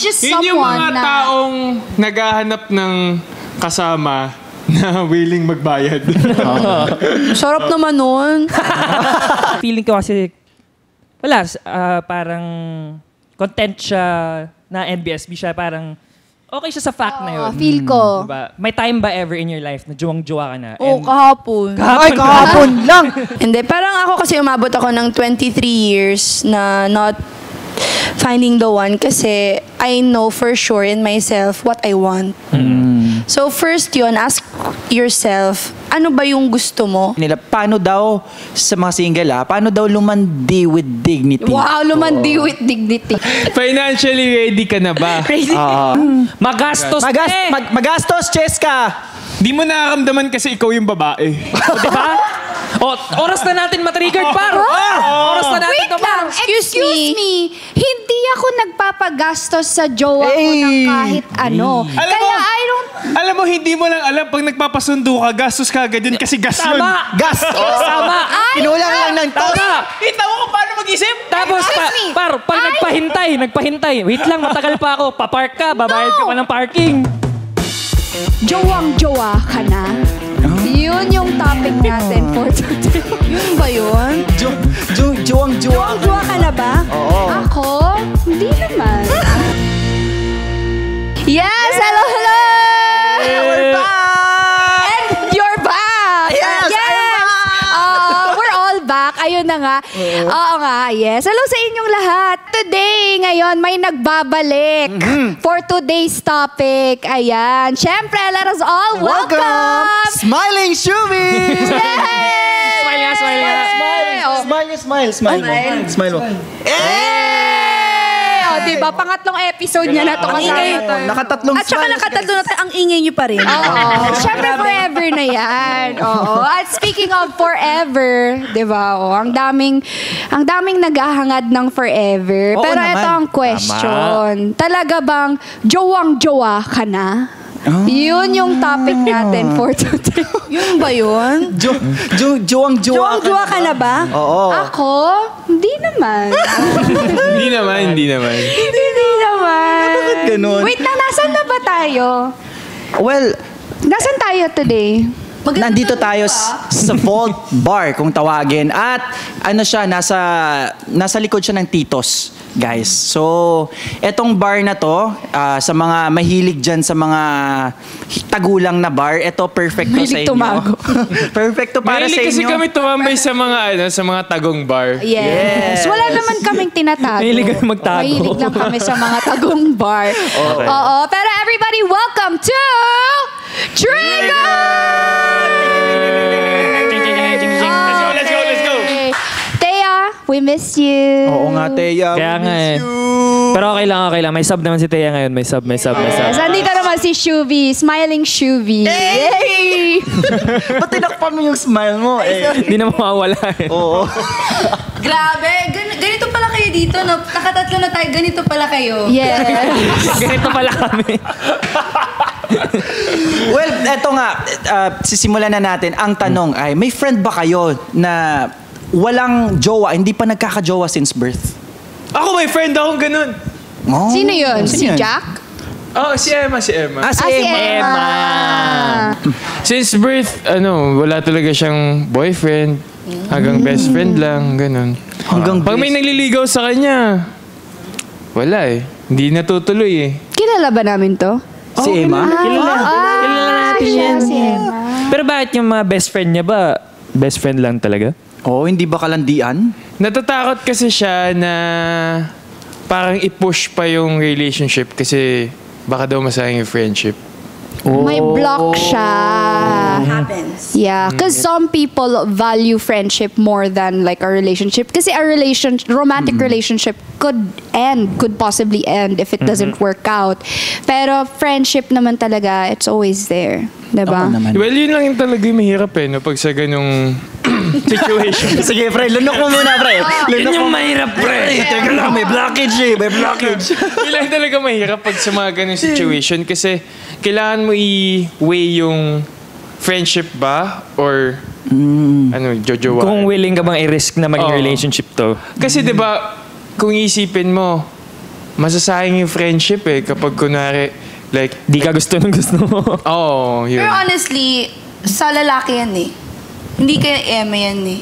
just Yun someone yung mga na... taong naghahanap ng kasama na willing magbayad. Sarap naman nun. Feeling ko kasi, wala, parang content siya na NBSB siya, parang okay siya sa fact na yun. Feel ko. Diba? May time ba ever in your life na juwang-juwa ka na? Oo, And kahapon. Kahapon lang. Hindi, parang ako kasi umabot ako ng 23 years na not finding the one kasi I know for sure in myself what I want. So first yun, ask yourself, ano ba yung gusto mo? Nila, paano daw sa mga single paano daw lumandi with dignity? Wow, lumandi with dignity. Financially ready ka na ba? magastos Magastos, Cheska! Di mo nakakamdaman kasi ikaw yung babae. diba? Oras na natin matriggered, par! Oras na natin Wait to, par! lang, excuse me. Hindi ako nagpapagastos sa jowa ko ng kahit ano. Alam mo, hindi mo lang alam pag nagpapasundo ka, gastos ka agad yun kasi gas yun. Tama! Gas! Tama! Kinulang lang ng tos! Tama! Kita mo kung paano mag-isip? Tapos, pag nagpahintay. Wait lang, matagal pa ako. Papark ka, babayad ka pa ng parking. Jowang-jowa ka na. Yun yung topic natin for today. Yun ba yun? Juwang-juwa. Jowang-jowa ka na ba? Oo. Ako? Hindi naman. Yes! Hello! We're back! And you're back! Yes, I'm back! We're all back. Ayun na nga. Oo nga, yes. Hello sa inyong lahat. Today, ngayon, may nagbabalik for today's topic. Ayan. Siyempre, let us all welcome! Smiling Shubis! Yay! Smile nga, smile nga. Smile mo. O, diba? Pangatlong episode niya na ito kasama. Nakatatlong At saka nakatatlo na tayo, ang ingay niyo pa rin. Oo. Siyempre, forever na yan. Oo. At speaking of forever, di ba? Oh, ang daming naghahangad ng forever. Oo Pero naman. ito ang question. Talaga bang jowang-jowa ka na? Yun yung topic natin for today. Yun ba yun? Juwang-juwa. Juwang-juwa ka na ba? Oo. Ako? Hindi naman. Hindi naman. Hindi naman. Bakit ganun? Wait na, nasan na ba tayo? Well, Nasan tayo today? nandito tayo sa Vault Bar kung tawagin. At ano siya, nasa likod siya ng Titos, guys. So, etong bar na to, sa mga mahilig dyan sa mga tagulang na bar, ito perfecto sa Mahilig inyo. tumago. Perfecto para Mahilig sa kasi inyo. kami tumambay sa mga tagong bar. Yes. Wala naman kaming tinatago. Mahilig kami magtago. Mahilig lang kami sa mga tagong bar. Okay. Oo. Pero everybody, welcome to Trigger! Let's go. Thea, we miss you. Oo nga, Teya. Kaya we nga miss eh. you. Pero okay lang. May sub naman si Thea ngayon. May sub. Yes, andito naman si Shuvi, smiling Shuvi. Yay! Ba't tinakpan mo yung smile mo? Hindi na mawawala eh. Oo. Grabe, ganito pala kayo dito, no? Nakatatlo na tayo, ganito pala kayo. Yes. Ganito pala kami. Well, eto nga, sisimulan na natin. Ang tanong ay, may friend ba kayo na walang jowa, hindi pa nagkaka-jowa since birth? Ako, may friend akong ganun. Oh, Sino yun? Si yun? Jack? Oh, si Emma. Si Si Emma. Since birth, wala talaga siyang boyfriend. Hanggang best friend lang, ganun. Pag may nagliligaw sa kanya, wala eh. Hindi natutuloy eh. Kilala ba namin to? Si Emma? Kilala natin siya, yan. si Emma. Pero bakit yung mga best friend niya ba, best friend lang talaga? Oo, hindi ba kalandian? Natatakot kasi siya na parang i-push pa yung relationship kasi baka daw masayang yung friendship. May block siya. Happens. Yeah, because some people value friendship more than like a relationship. Kasi a romantic relationship could possibly end if it doesn't work out. Pero friendship naman talaga, it's always there. Diba? Oo naman. Well, yun lang yung talaga yung mahirap eh, no? Pag sa ganung situation. Sige, pre. Lunok mo muna, pre. Yun yung mahirap, pre. Teka lang, may blockage eh. May blockage. Yun lang talaga mahirap pag sa mga ganung situation kasi kailangan mo i-weigh yung friendship ba or jojowa. Kung willing ka bang i-risk na maging Oo. relationship to. Kasi 'di ba, kung isipin mo, masasayang yung friendship eh. Kapag kunwari, like, Di ka gusto ng gusto mo. oh, yun. Pero honestly, sa lalaki yan eh. Hindi kay Emma yan eh.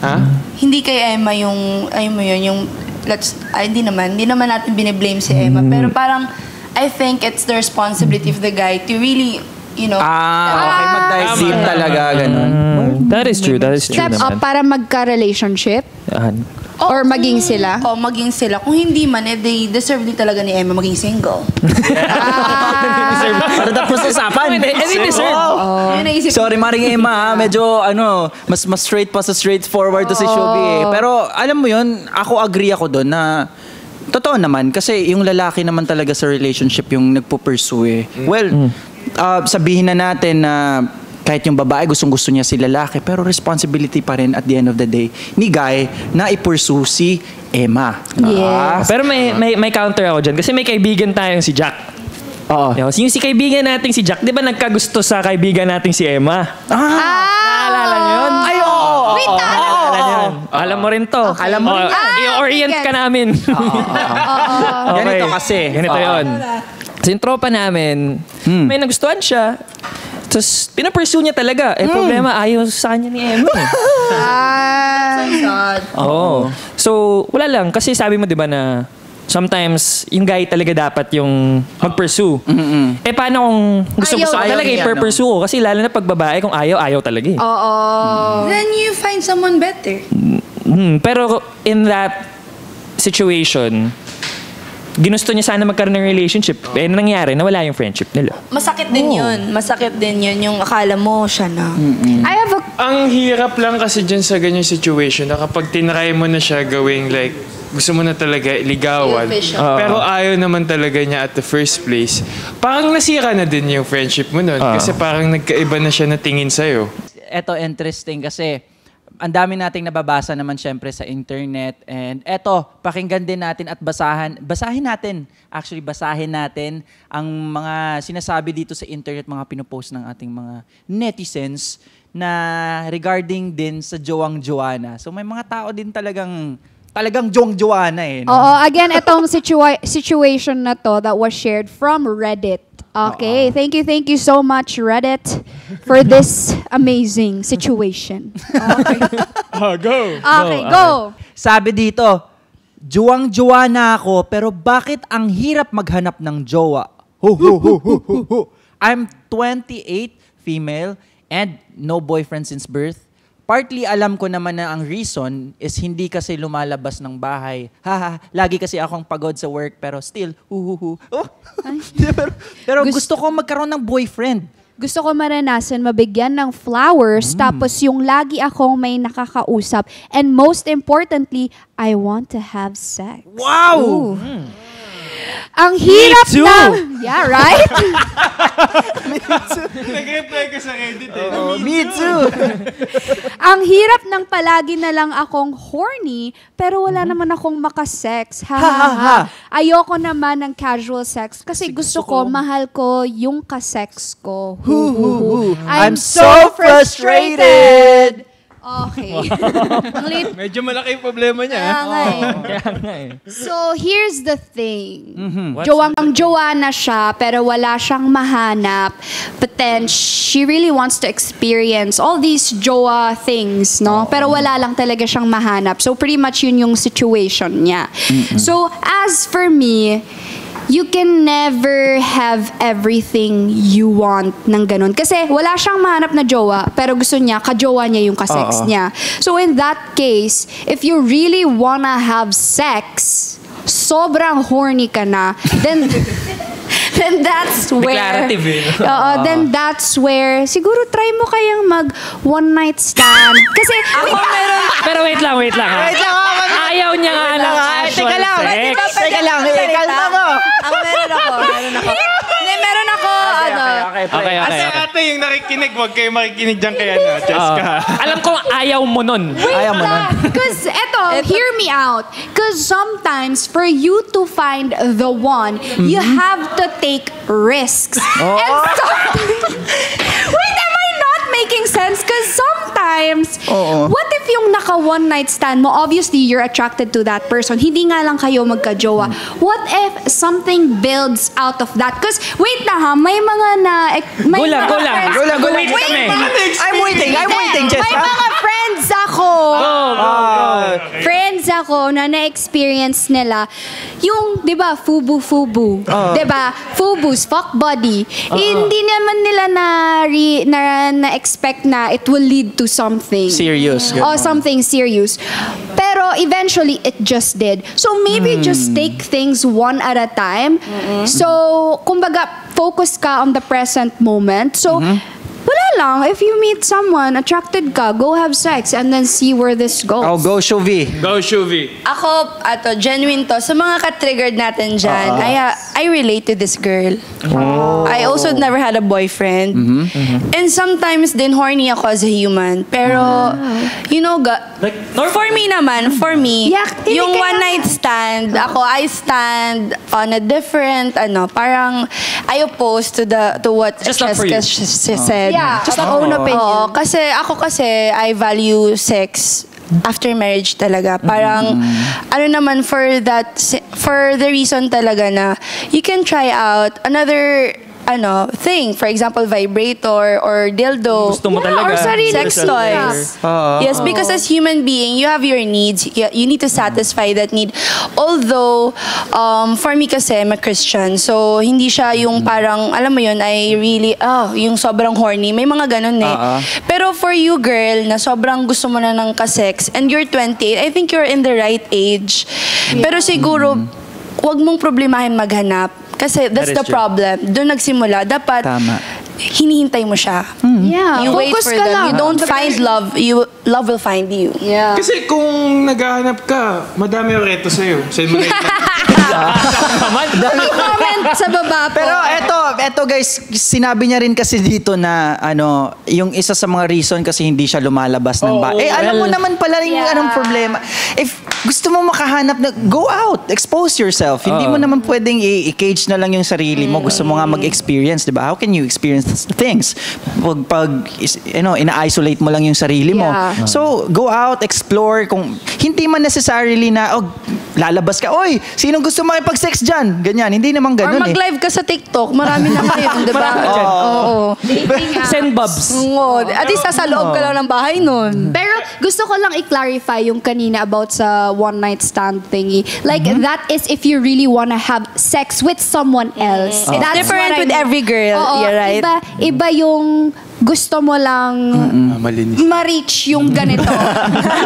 Ha? Hindi kay Emma yung, ayun mo yun, yung, hindi naman natin biniblame si Emma. Pero parang, I think it's the responsibility of the guy to really, you know, Okay, mag-dive deep talaga, ganun. That is true. Step up para magka-relationship? Or maging sila? O, maging sila. Kung hindi man, they deserve din talaga ni Emma maging single. Para tapos usapan. Yun naisip ko. Sorry, Maring Emma, medyo mas straight pa sa straightforward to si Shubi eh. Pero alam mo yun, ako agree ako doon na totoo naman kasi yung lalaki naman talaga sa relationship yung nagpo-pursue eh. Well, sabihin na natin na kahit yung babae gustong-gusto niya si lalaki pero responsibility pa rin at the end of the day ni guy na i-pursue si Emma. Yes. Pero may counter ako dyan. Kasi may kaibigan tayong si Jack. Oo. Yung si kaibigan nating si Jack, di ba nagkagusto sa kaibigan nating si Emma? Naalala niyo yun? Ay, oo. Wait, Alam mo rin to. Alam mo rin. I-orient ka namin. Okay. Ganito kasi. Ganito yun. Kasi yung tropa namin, may nagustuhan siya. Tapos, pinapursue niya talaga. Problema, ayaw sa kanya ni Emma. Oo. So, wala lang. Kasi sabi mo, di ba, na sometimes, yung guy talaga dapat yung mag-pursue. Paano kung gusto ka talaga i-pursue ko? Kasi lalo na pag babae, kung ayaw talaga eh. Oo. Then you find someone better. Pero in that situation, ginusto niya sana magkaroon ng relationship. Nangyari, nawala yung friendship nila. Masakit din yun. Masakit din yun. Yung akala mo siya na. I have a... Ang hirap lang kasi dyan sa ganyan situation na kapag tinry mo na siya gawing like, gusto mo na talaga ligawan. Pero ayaw naman talaga niya at the first place. Parang nasira na din yung friendship mo nun. Kasi parang nagkaiba na siya na tingin sa'yo. Ito interesting kasi ang dami nating nababasa naman syempre sa internet and eto, pakinggan din natin at basahin natin ang mga sinasabi dito sa internet, mga pinopost ng ating mga netizens na regarding din sa Jowang Joanna. So may mga tao din talagang Jowang Joanna eh. No? Oo, again, itong situation na to that was shared from Reddit. Okay, thank you so much Reddit for this amazing situation. Okay. Go! Okay, go! Sabi dito, Jowang Joanna ako pero bakit ang hirap maghanap ng jowa? I'm 28, female, and no boyfriend since birth. Partly alam ko naman na ang reason is hindi kasi lumalabas ng bahay. Lagi kasi akong pagod sa work pero still, pero gusto ko magkaroon ng boyfriend. Gusto ko maranasan mabigyan ng flowers tapos yung lagi akong may nakakausap. And most importantly, I want to have sex. Wow! Ooh. Ang hirap na... Yeah, right? Nag-reply ka sa Reddit eh. Me too! Ang hirap ng palagi na lang akong horny, pero wala naman akong makasex. Ayoko naman ng casual sex kasi gusto ko, mahal ko yung kasex ko. I'm so frustrated! Okay. Medyo malaki yung problema niya. So, here's the thing. Jowang Joanna siya, pero wala siyang mahanap. But then, she really wants to experience all these jowa things, no? Pero wala lang talaga siyang mahanap. So, pretty much yun yung situation niya. So, as for me, you can never have everything you want ng ganun. Kasi wala siyang mahanap na jowa, pero gusto niya, kajowa niya yung kasex niya. So in that case, if you really wanna have sex, sobrang horny ka na, then that's where... Declarative eh. Then that's where, siguro try mo kayang mag one night stand. Kasi, Pero wait lang. Ayaw niya nga ng actual sex. Teka lang, kalma mo. Meron ako, Okay. Ate, yung nakikinig, huwag kayo makikinig dyan kay Jessica. Alam ko ayaw mo nun. Because, hear me out. Because sometimes, for you to find the one, you have to take risks. And sometimes, wait, am I not making sense? Because sometimes, sometimes, what if yung naka one night stand mo, obviously you're attracted to that person, hindi nga lang kayo magka-jowa. What if something builds out of that? Because, wait na ha, may mga Go lang. Wait kami. I'm waiting, Jess. May mga friends ako. Friends ako na na-experience nila yung, di ba, fubu. Di ba? Fubu's fuck body. Hindi naman nila na-expect na it will lead to something. Serious. Something serious. Pero eventually, it just did. So maybe just take things one at a time. So, kumbaga, focus ka on the present moment. So, wala lang. If you meet someone, attracted ka, go have sex and then see where this goes. Oh, go Shuvi. Go, Shuvi. Ako, genuine to. Sa mga ka-triggered natin dyan, I relate to this girl. I also never had a boyfriend. And sometimes din horny ako as a human. Pero, you know, for me, yung one night stand, I stand on a different, parang, I oppose to what Just not for you. she said. Yeah, just own opinion. Oo, kasi I value sex after marriage talaga. Parang, for the reason talaga na you can try out another thing. For example, vibrator or dildo. Gusto mo talaga. Or sarili sex toys. Yeah. Yes, because as human being, you have your needs. You need to satisfy that need. Although, for me kasi, I'm a Christian. So, hindi siya yung parang, alam mo yun, I really, yung sobrang horny. May mga ganun eh. Pero for you, girl, na sobrang gusto mo na ng ka-sex, and you're 28, I think you're in the right age. Pero siguro, wag mong problemahin maghanap. Kasi that's the problem. Doon nagsimula. Dapat, hinihintay mo siya. Yeah, You wait focus for ka them. lang. You don't find love. Love will find you. Yeah. Kasi kung naghahanap ka, madami yung reto sa'yo. Sa'yo mo na Comment sa baba po. Pero eto guys, sinabi niya rin kasi dito na yung isa sa mga reason kasi hindi siya lumalabas ng bahay. Alam mo naman pala rin yung anong problema. If gusto mo makahanap na, go out, expose yourself. Hindi mo naman pwedeng i-cage na lang yung sarili mo. Gusto mo nga mag-experience, di ba? How can you experience things? Pag ina-isolate mo lang yung sarili mo. Yeah. So, go out, explore. Kung hindi man necessarily na, lalabas ka, oy, sinong gusto makipag-sex dyan? Ganyan, hindi naman Or ganun mag-live ka sa TikTok. Marami na kayo, di ba? Marami dyan. Oo. Send bobs. Oo. At least sa loob ka lang ng bahay nun. Pero gusto ko lang i-clarify yung kanina about sa one night stand thingy. Like, that is if you really wanna have sex with someone else. It's That's different what I with mean. every girl. Oo, You're right. Iba yung gusto mo lang malinis. ma-reach yung ganito.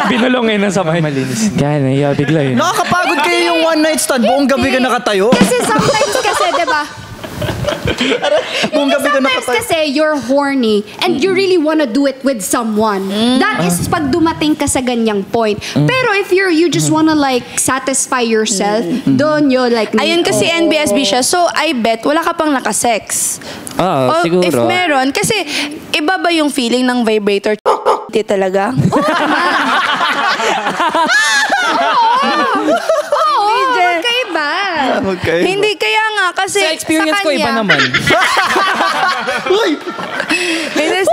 Binulong na sa may. Malinis. Kaya nahiya bigla yun. Nakakapagod kayo yung one night stand. Buong gabi ka nakatayo. Kasi sometimes kasi, di ba? Buong gabi ka Sometimes nakatayo. kasi you're horny and you really wanna do it with someone. That is pag dumating ka sa ganyang point. Pero if you just wanna like satisfy yourself, doon you're like... Ayun kasi NBSB siya. So, I bet wala ka pang nakasex. O, siguro. If meron, kasi iba ba yung feeling ng vibrator di talaga? Oo, magkaiba. Okay. Hindi, kaya nga, kasi Sa experience ko, iba naman. Hindi,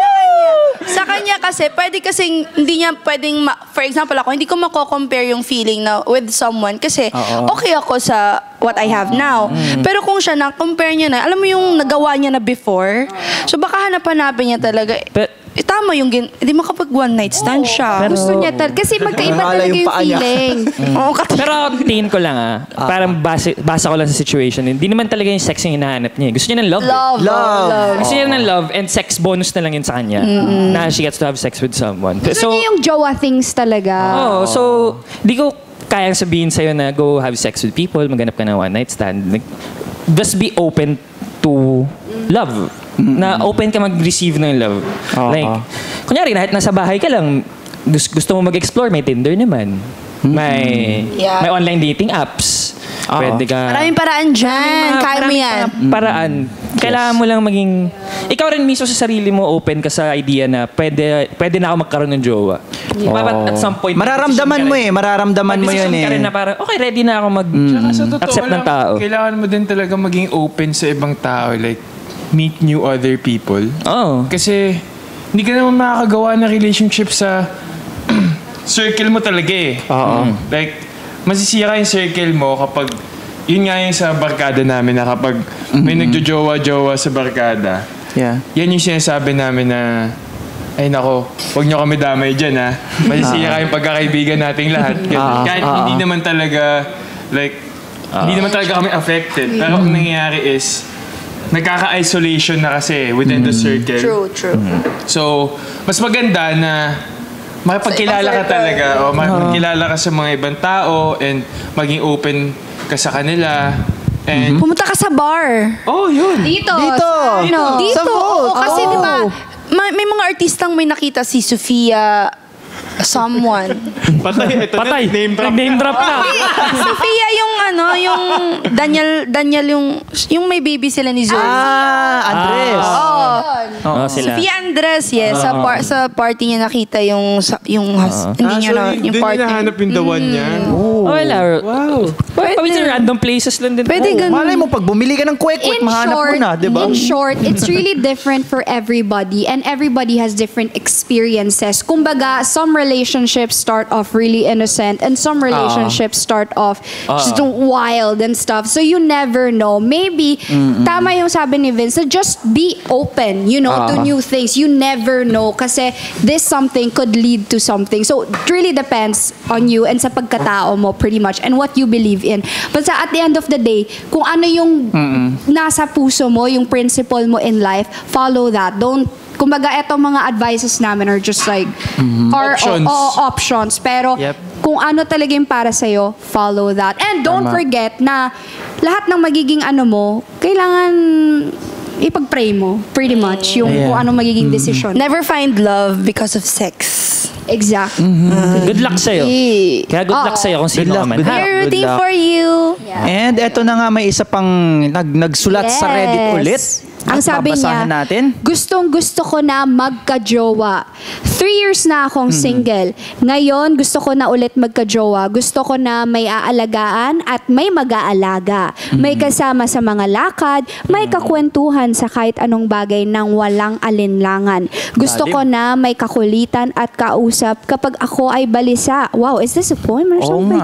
sa kanya kasi, pwede kasing, hindi niya pwedeng, for example ako, hindi ko mako-compare yung feeling na with someone kasi okay ako sa what I have now. Pero kung siya na-compare niya na, alam mo yung nagawa niya na before, so baka hanap-hanapin niya talaga. Tama yung, hindi makapag one night stand siya. Gusto niya kasi magkaiba Wala talaga yung yung paa niya. feeling. Pero tingin ko lang parang basa ko lang sa situation. Hindi naman talaga yung sex yung hinahanap niya. Gusto niya ng love. Love. Gusto niya ng love and sex bonus na lang yun sa kanya. Na she gets to have sex with someone. Gusto niya yung jowa things talaga. So di ko kayang sabihin sa'yo na go have sex with people, maghanap ka ng one night stand. Like, just be open to love. Na open ka mag-receive ng love. Like, kunyari, nasa bahay ka lang, gusto mo mag-explore, may Tinder naman. May online dating apps. Pwede ka... Maraming paraan dyan. Kaya mo yan. Paraan. Kailangan mo lang maging... Ikaw rin mismo sa sarili mo, open ka sa idea na pwede na ako magkaroon ng jowa. At some point... Mararamdaman mo Mararamdaman mo yun Mag-decision ka rin na parang, okay, ready na ako mag-accept ng tao. Kailangan mo din talaga maging open sa ibang tao. Like, meet new other people. Oo. Kasi, hindi ka naman makakagawa ng relationship sa circle mo talaga eh. Like, masisira yung circle mo kapag, yun nga yung sa barkada namin na kapag may nagjojowa-jowa sa barkada, yan yung sinasabi namin na, ay nako, huwag nyo kami damay dyan ha. Masisira yung pagkakaibigan nating lahat. Kahit hindi naman talaga, like, hindi naman talaga kami affected. Pero ang nangyayari is, nagkaka-isolation na kasi within the circle. True. So, mas maganda na makipagkilala ka talaga o makipagkilala ka sa mga ibang tao and maging open ka sa kanila. And Pumunta ka sa bar. yun. Dito. Dito. Sa Oo, kasi di ba, may mga artistang may nakita si Sofia someone. Patay. Name drop na. Sofia yung Daniel yung may baby sila ni Zoe. Andres. Sila. Sofia Andres, yes. Sa party niya nakita yung hindi niya na yung Doon party. hinahanap yung the one niya. Wala. Wow. Pwede random places lang din. Pwede ganun. Malay mo, pag bumili ka ng kwek-kwek, mahanap mo na, di ba? In short, it's really different for everybody and everybody has different experiences. Kumbaga, some relationships start off really innocent and some relationships start off just wild and stuff. So you never know. Maybe, tama yung sabi ni Vince, so just be open, to new things. You never know kasi this something could lead to something. So it really depends on you and sa pagkatao mo pretty much and what you believe in. But at the end of the day, kung ano yung nasa puso mo, yung principle mo in life, follow that. Kumbaga, etong mga advices namin are just like, options. Pero, kung ano talaga yung para sa'yo, follow that. And don't forget na lahat ng magiging kailangan ipag-pray mo, pretty much, yung kung anong magiging decision. Never find love because of sex. Exactly. Good luck sa'yo. Kaya good luck sa'yo kung sino ka man. We're rooting for you. And eto na nga, may isa pang nagsulat sa Reddit ulit. Ang sabi niya, natin. gustong-gusto ko na magka-jowa. 3 years na akong single. Ngayon, gusto ko na ulit magka-jowa. Gusto ko na may aalagaan at may mag-aalaga. May kasama sa mga lakad, may kakwentuhan sa kahit anong bagay nang walang alinlangan. Gusto ko na may kakulitan at kausap kapag ako ay balisa. Wow, is this a poem or something?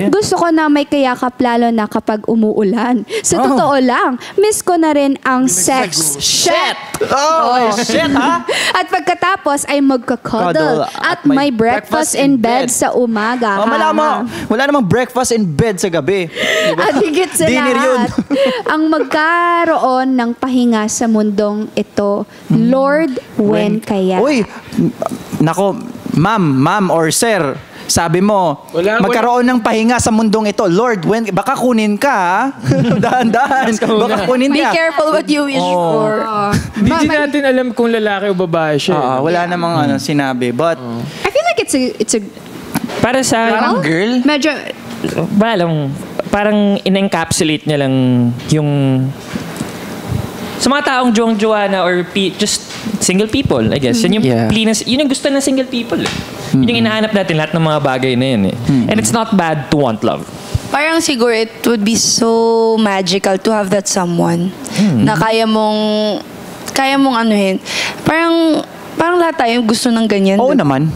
Gusto ko na may kayakap lalo na kapag umuulan. Sa totoo lang, miss ko na rin ang sex. Shit! Shit, ha? At pagkatapos ay magka-cuddle at may breakfast in bed sa umaga. Wala namang breakfast in bed sa gabi. Diba? At higit sa Dinner yun. lahat, ang magkaroon ng pahinga sa mundong ito. Lord, when kaya? Uy, nako, ma'am or sir, sabi mo, magkaroon ng pahinga sa mundong ito. Lord, baka kunin ka, ha? Dahan-dahan. Baka kunin ka. Be careful what you wish for. Hindi natin alam kung lalaki o babae siya. Wala namang sinabi. But, I feel like it's a Para sa... parang girl. medyo, parang in-encapsulate niya lang yung... Sa mga taong jowa na or just single people, I guess. Yun yung gusto ng single people. Yun yung inahanap natin, lahat ng mga bagay na yun. And it's not bad to want love. Parang siguro it would be so magical to have that someone na kaya mong anuhin. Parang lahat tayo gusto ng ganyan. Oo naman.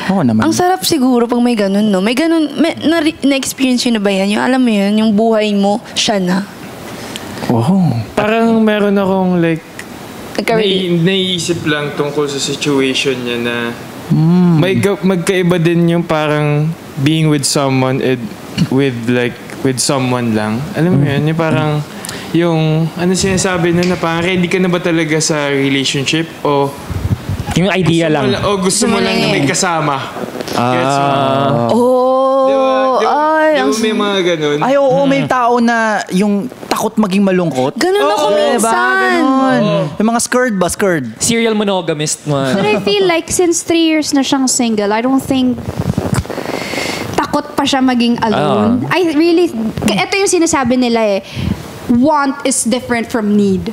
Ang sarap siguro pag may ganun, no? May ganun, na-experience yun na ba yan? Yung alam mo yun, yung buhay mo, siya na. Parang meron akong Nagka-relate. naiisip lang tungkol sa situation niya na magkaiba din yung parang being with someone and with someone lang. Alam mo yun, yung parang yung sinasabi na parang ready ka na ba talaga sa relationship o Yung idea lang. O gusto mo lang na may kasama. Gets mo? May mga ganun. Ay, oo, may tao na yung takot maging malungkot. Ganun ako minsan. Ganun. Yung mga scared. Serial monogamist mo. but I feel like since 3 years na siyang single, I don't think takot pa siya maging alone. Ito yung sinasabi nila want is different from need.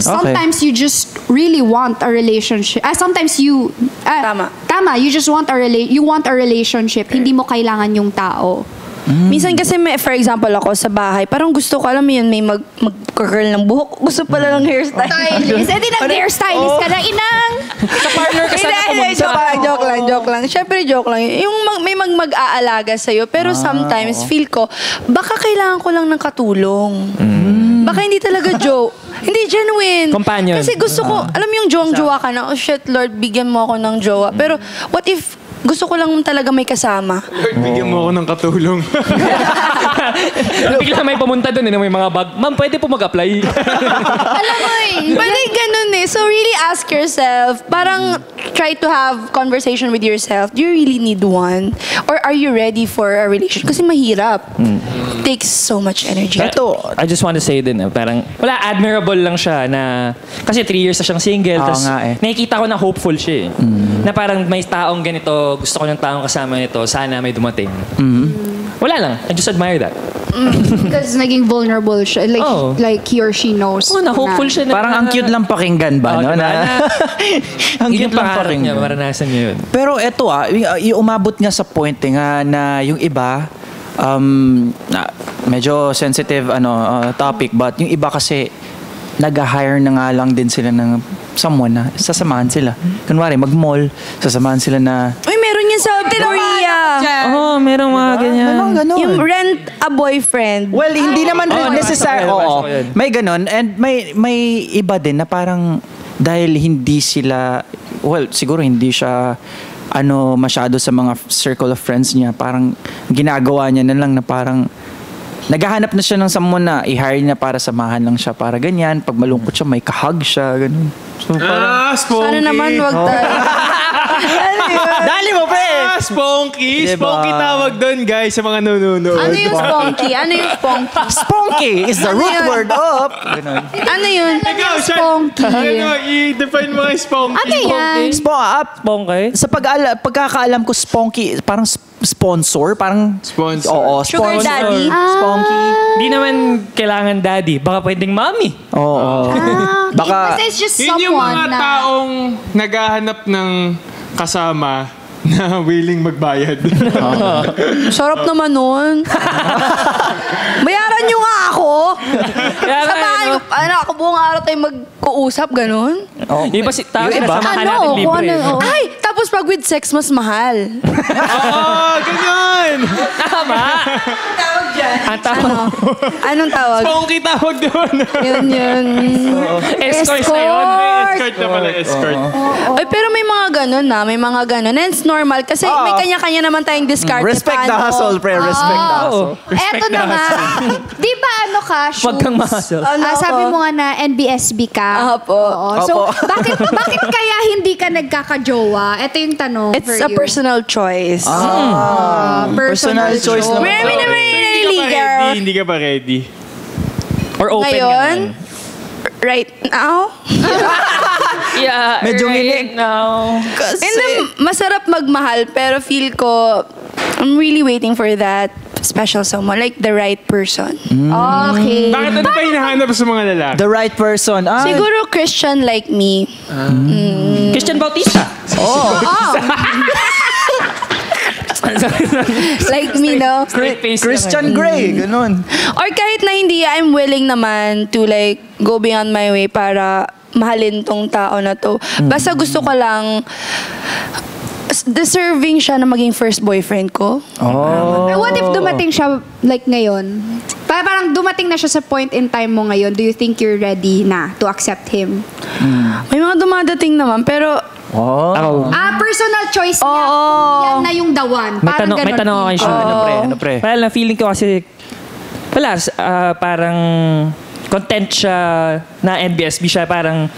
Sometimes you just really want a relationship. Sometimes you Tama. You just want you want a relationship. Hindi mo kailangan yung tao. Minsan kasi for example ako sa bahay, parang gusto ko, alam mo yun, may mag-curl ng buhok. Gusto pala ng hairstyle. Stylist. Eh, di nag-hairstylist ka na, inang. Sa parlor ka sana pumunta. Joke lang. Siyempre, joke lang. Yung may mag-aalaga sa'yo. Pero sometimes, feel ko, baka kailangan ko lang ng katulong. Baka hindi talaga joke. Hindi, genuine. Companion. Kasi gusto ko, alam mo yung jowa ka na, oh shit, Lord, bigyan mo ako ng jowa. Pero, what if, gusto ko lang talaga may kasama. Lord, bigyan mo ako ng katulong. Bigla may pumunta doon, may mga bag. Ma'am, pwede po mag-apply. Alam mo Pwede ganun eh. So really ask yourself, parang try to have conversation with yourself. Do you really need one? Or are you ready for a relationship? Kasi mahirap. Takes so much energy. I just want to say din, parang, admirable lang siya na, kasi 3 years na siyang single, tapos nakikita ko na hopeful siya na parang may taong ganito, gusto ko ng taong kasama nito, sana may dumating. Wala lang. I just admire that. Because naging vulnerable siya. Like he or she knows. Na hopeful siya na. Parang ang cute lang pakinggan ba? No? Ang Yung cute lang pangarap niya, pakinggan. maranasan niya yun. Pero eto yung umabot nga sa point nga na yung iba, medyo sensitive topic, but yung iba kasi nag-hire na nga lang din sila ng someone na sasamahan sila. Kunwari, mag-mall, sasamahan sila na... Uy, meron yan sa Korea. Merong mga ganyan. May mga ganon. Yung rent a boyfriend. Well, hindi naman necessary. Oo, may ganon. And may iba din na parang dahil hindi sila... Well, siguro hindi siya masyado sa mga circle of friends niya. Parang ginagawa niya na lang na parang naghahanap na siya ng someone na i-hire niya para samahan lang siya para ganyan. Pag malungkot siya, may kahag siya. Ganun. So, parang, Spunky. Sana naman wag tayo. dali mo, pre! Spunky. Diba? Spunky tawag doon, guys, sa mga nununood. Ano yung spunky? Spunky is the root yun? word of... Ganun. Ano yun? Ikaw, Spunky. i-define mo nga spunky. Ano yan? Spongkay? Sa pagkakaalam ko, spunky, parang sponsor, parang... Sponsor. Oo, Sugar sponsor. daddy? Spunky. Hindi naman kailangan daddy. Baka pwedeng mommy. Oo. Baka... Basta it's just Yun yung someone mga na... taong naghahanap ng kasama na willing magbayad. Sarap naman nun. Bayaran nyo nga ako. Kaya Sa bahay, ako buong araw tayo mag-uusap, ganun. Iba si tao, Yung iba? sinasamahan natin libre. Ay, tapos pag with sex, mas mahal. Oo, ganyan! Tama. Ang tawag. Anong tawag? Spunky tawag doon. Yun. Escort na yun. Escort na pala, escort. Ay, pero may mga ganun na, may mga ganun. And it's normal kasi may kanya-kanya naman tayong discard. Respect the hustle, pre. Respect the hustle. Eto na nga. Di ba shoes? Huwag kang mahasal. Sabi mo nga na NBSB ka. Opo. Oo. So, bakit kaya hindi ka nagkakajowa? Ito yung tanong It's for a you. personal choice. Personal choice naman. Marami naman Hindi ka pa ready. Hindi ka pa ready. Or open Ngayon, right now, Yeah, Medyo right now. and then, masarap magmahal, pero feel ko, I'm really waiting for that special someone, like the right person. Okay. Bakit ano pa hinahanap sa mga lalaki? The right person. Siguro Christian like me. Christian Bautista. Like me, no? Straight face Christian Grey. Ganun. Or kahit na hindi, I'm willing naman to like go beyond my way para mahalin tong tao na to. Basta gusto ko lang deserving siya na maging first boyfriend ko. What if dumating siya like ngayon? Parang dumating na siya sa point in time mo ngayon. Do you think you're ready na to accept him? May mga dumadating naman, pero Personal choice niya. Yan na yung the one. May tanong ako kay Sean. Ano, pre? Well, feeling ko kasi, parang content siya na NBSB siya. Parang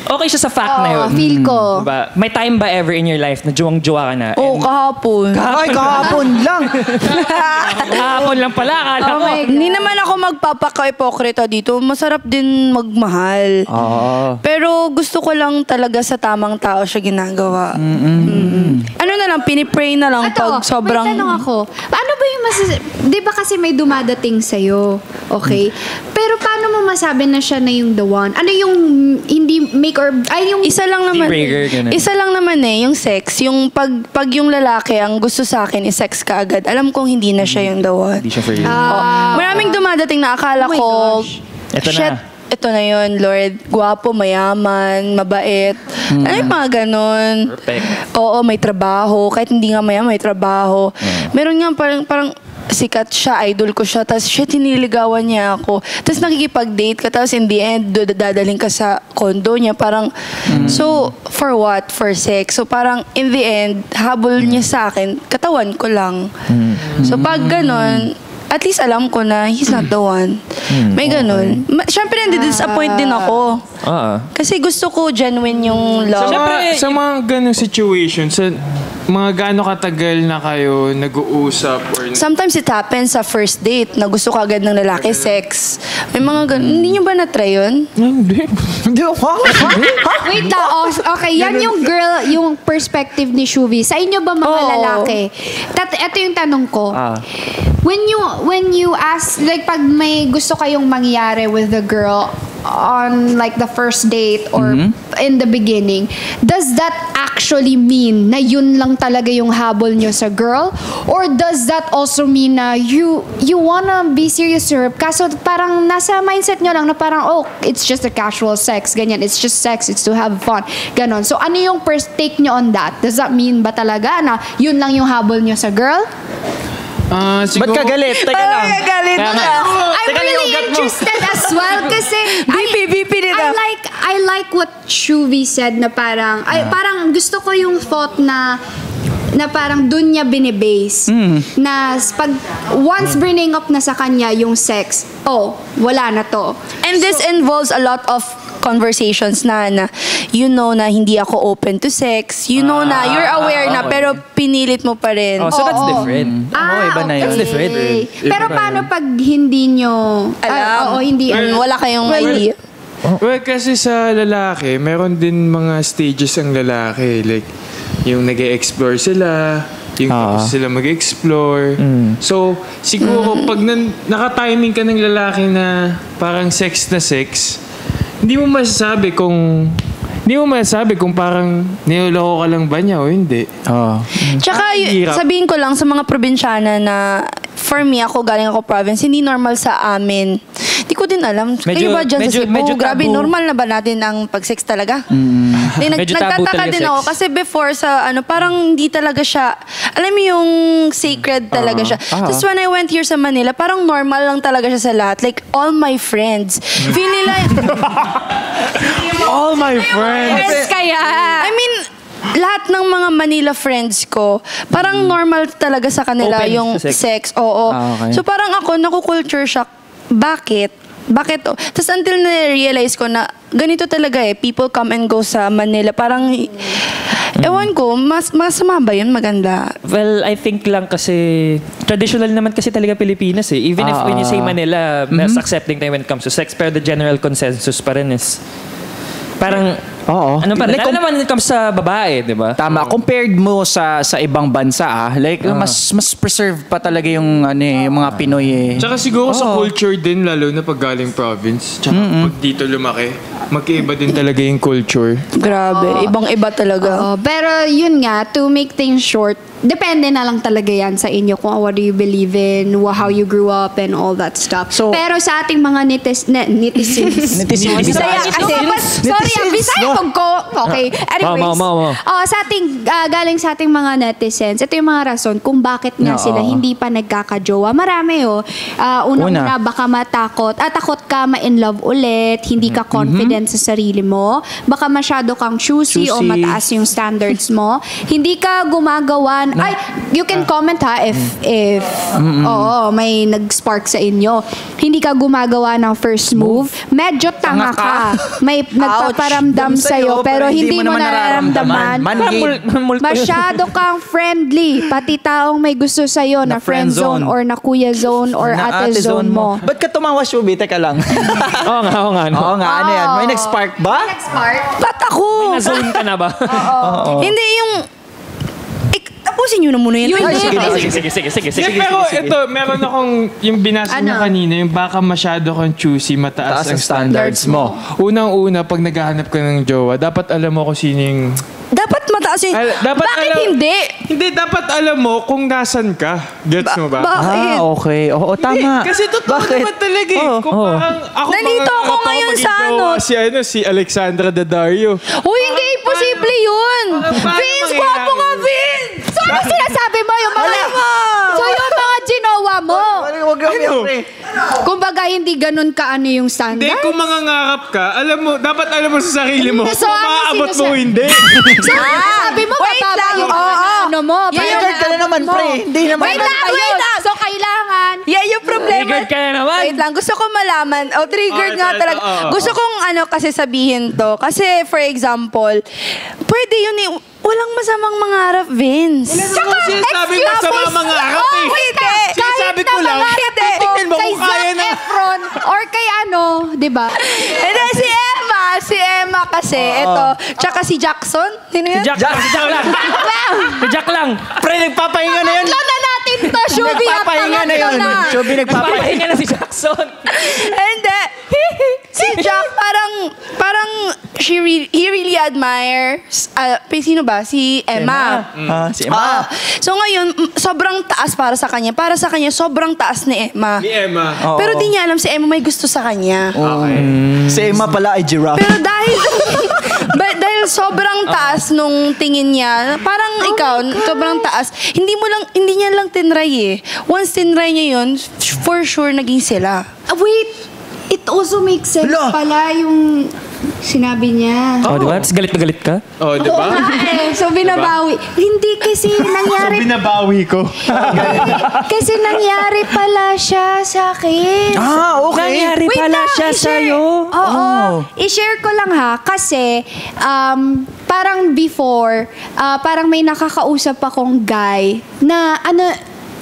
okay siya sa fact na yun. Feel ko. Diba? May time ba ever in your life na juwang-juwa ka na? oh, kahapon. Ay, kahapon lang. Kahapon lang pala. Akala ko. Hindi naman ako magpapaka-ipokrita dito. Masarap din magmahal. Pero gusto ko lang talaga sa tamang tao siya ginagawa. Ano na lang, pinipray na lang pag sobrang... May tanong ako. Ano ba yung di ba kasi may dumadating sa'yo? Okay? Pero paano mo masabi na siya na yung the one? Ano yung hindi make or... Ay, yung... Isa lang naman. Isa lang naman yung sex. Yung pag yung lalaki ang gusto sa akin is sex kaagad. Alam kong hindi na siya yung the one. Hindi siya for you. Maraming dumadating na akala Oh my ko, gosh. Ito shit, na. ito na yun, Lord. Gwapo, mayaman, mabait. Ay, mga ganon. Perfect. Oo, may trabaho. Kahit hindi nga mayaman, may trabaho. Meron nga parang sikat siya, idol ko siya, tapos shit, hiniligawan niya ako. Tapos nakikipag-date ka, tapos in the end, dadaling ka sa condo niya. Parang, so, for what? For sex. So, parang, in the end, habol niya sa akin, katawan ko lang. So, pag ganon, at least alam ko na he's not the one. May ganun. Siyempre, nadi-disappoint din ako. Kasi gusto ko genuine yung love. Sa mga ganung situation, sa mga gaano katagal na kayo nag-uusap or... Sometimes it happens sa first date na gusto ka agad ng lalaki, sex. May mga ganun. Hindi nyo ba na-try yun? Hindi. Wait lang. Okay, yan yung girl, yung perspective ni Shuvi. Sa inyo ba mga lalaki? Ito yung tanong ko. When you ask, like pag may gusto kayong mangyari with the girl on like the first date or in the beginning, does that actually mean na yun lang talaga yung habol nyo sa girl? Or does that also mean na you wanna be serious to her? Kaso parang nasa mindset nyo lang na parang, oh, it's just a casual sex, ganyan. It's just sex, it's to have fun. Ganon. So ano yung first take nyo on that? Does that mean ba talaga na yun lang yung habol nyo sa girl? Siguro, Ba't ka galit? Teka lang. galit ka. I'm really interested as well kasi BP nila. I like what Shuvi said na parang parang gusto ko yung thought na parang dun niya binibase na pag once bringing up na sa kanya yung sex, wala na to. And this involves a lot of conversations na you know na hindi ako open to sex. You know na you're aware na pero pinilit mo pa rin. So that's different. Iba na yun. That's different. Pero paano pag hindi nyo Alam. hindi Wala kayong idea. well, kasi sa lalaki, meron din mga stages ang lalaki. Like, yung nag-e-explore sila, yung tapos sila mag-explore. So, siguro pag naka-timing ka ng lalaki na parang sex na sex, hindi mo masasabi kung parang niloloko ka lang ba niya o hindi. Tsaka, sabihin ko lang sa mga probinsyana na for me, ako galing ako province, hindi normal sa amin. Hindi ko din alam. Kayo ba dyan sa Cebu? Grabe, normal na ba natin ang pag-sex talaga? Nagtataka din ako kasi before sa parang hindi talaga siya, alam mo yung sacred talaga siya. Tapos when I went here sa Manila, parang normal lang talaga siya sa lahat. Like, all my friends. Feel nila... All my friends! kaya. I mean, lahat ng mga Manila friends ko, parang normal talaga sa kanila Open yung sa sex. Oo. Okay. So parang ako, naku-culture shock. Bakit? Tapos until na-realize ko na ganito talaga people come and go sa Manila. Parang, ewan ko, masama ba yun? Maganda? Well, I think lang kasi traditional naman kasi talaga Pilipinas Even if when you say Manila, mas accepting tayo when it comes to sex, pero the general consensus pa rin is parang ano pa rin? Like, Lalo naman when it comes sa babae, di ba? Tama. Compared mo sa ibang bansa, mas preserve pa talaga yung yung mga Pinoy Tsaka siguro sa culture din, lalo na pag galing province. Tsaka pag dito lumaki, magkaiba din talaga yung culture. Grabe. Ibang-iba talaga. Pero yun nga, to make things short, depende na lang talaga yan sa inyo kung what do you believe in, how you grew up, and all that stuff. So, pero sa ating mga netizens. Bisaya kasi. Sorry, Bisaya pag ko. Okay. Anyways. Galing sa ating mga netizens, ito yung mga rason kung bakit nga sila hindi pa nagkakajowa. Marami Una, baka matakot. Takot ka ma-in love ulit. Hindi ka confident sa sarili mo. Baka masyado kang choosy o mataas yung standards mo. Hindi ka gumagawa. You can comment if may nag-spark sa inyo. Hindi ka gumagawa ng first move. Medyo tanga ka. May nagpaparamdam sa'yo pero hindi mo nararamdaman. Masyado kang friendly. Pati taong may gusto sa'yo na friend zone or na kuya zone or ate zone mo. Ba't ka tumawa, Shubi? Teka lang. Oo nga. Ano yan? May nag-spark ba? Nag-spark? Ba't ako? Na-zone ka na ba? Hindi yung... tapusin nyo na muna yan. Yun, Sige. Pero ito, meron akong yung binasa mo kanina, yung baka masyado kang choosy, mataas Taas ang ang standards mo. Unang-una, pag naghahanap ka ng jowa, dapat alam mo kung sino yung... Dapat mataas yung... Dapat Bakit alam- hindi? Hindi, dapat alam mo kung nasan ka. Gets mo ba? Bakit? Okay. Oo, tama. Kasi totoo naman talaga eh. Kung parang ako Nalito ako ngayon sa ano. Si Alexandra Daddario. Uy, hindi imposible yun. Paano Vince, mangyayari? gwapo ka, Vince! So, ano sinasabi mo? Yung mga... So, yung mga ginawa mo. Huwag kami, pre. Kumbaga, hindi ganun ka ano yung Hindi, standard? kung mangangarap ka, dapat alam mo sa sarili mo. So, Kung ano maaabot mo, sinasabi? hindi. So, sabi mo, wait bababa lang. yung Oo. ano mo. Triggered ka na naman, pre. Hindi naman. Wait lang. So, kailangan. Yeah, yung problema. Triggered ka na naman. Wait lang, gusto ko malaman. Triggered Oh, nga ito, talaga. ito, Gusto kong kasi sabihin to. Kasi, for example, pwede yun eh. Walang masamang mangarap, Vince. Sinasabi mo sa mga mangarap eh. Hindi. Sinasabi ko lang, tingnan mo Kay kung kaya Zac na. Efron or kay ano, di ba? Hindi, si Emma kasi. Ito. Tsaka si Jackson. Sino yun? Si Jack lang. Pre, nagpapahinga na yun. Tatlo na natin to, Shubi. Nagpapahinga na yun. Shubi, nagpapahinga. Papahinga na si Jackson. Hindi. Si Jack parang he really admires sino ba? Si Emma. Si Emma. So ngayon, sobrang taas para sa kanya. Para sa kanya, sobrang taas ni Emma. Ni Emma. Oo. Pero di niya alam si Emma may gusto sa kanya. Si Emma pala ay giraffe. Pero dahil sobrang taas nung tingin niya, parang ikaw, sobrang taas, hindi niya lang tinry eh. Once tinry niya yun, for sure naging sila. Wait, it also makes sense Hala. pala yung sinabi niya. Oh, di ba? Tapos galit na galit ka? Oh, di ba? So, binabawi. Hindi kasi nangyari... binabawi ko. Kasi nangyari pala siya sa akin. Okay. Nangyari Wait pala lang, siya i-share. sa'yo. Oo. I-share ko lang ha. Kasi, parang before, parang may nakakausap akong guy na,